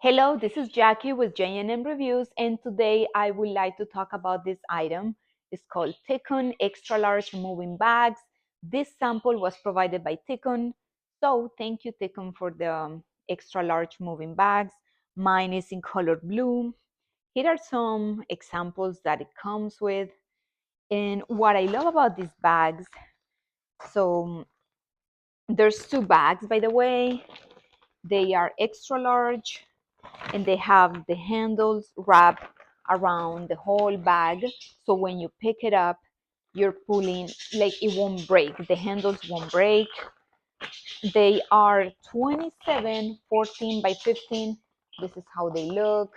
Hello, this is Jackie with J&M Reviews, and today I would like to talk about this item. It's called TICONN Extra Large Moving Bags. This sample was provided by TICONN, so thank you TICONN for the extra large moving bags. Mine is in color blue. Here are some examples that it comes with, and what I love about these bags. So there's two bags, by the way. They are extra large and they have the handles wrapped around the whole bag, so when you pick it up you're pulling, like, it won't break, the handles won't break. They are 27 14 by 15. This is how they look.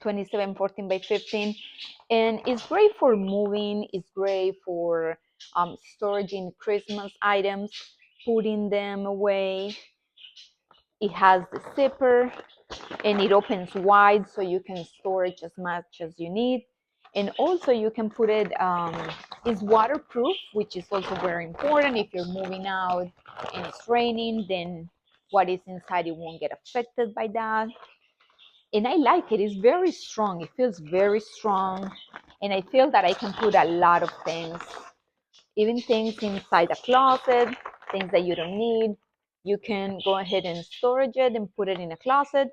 27 14 by 15, and it's great for moving. It's great for storing Christmas items, putting them away. It has the zipper and it opens wide so you can store it as much as you need, and also you can put it, it's waterproof, which is also very important. If you're moving out and it's raining, then what is inside, it won't get affected by that. And I like it. It's very strong. It feels very strong, and I feel that I can put a lot of things, even things inside a closet, things that you don't need. You can go ahead and storage it and put it in a closet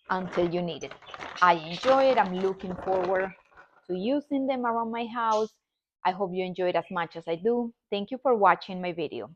until you need it. I enjoy it. I'm looking forward to using them around my house. I hope you enjoy it as much as I do. Thank you for watching my video.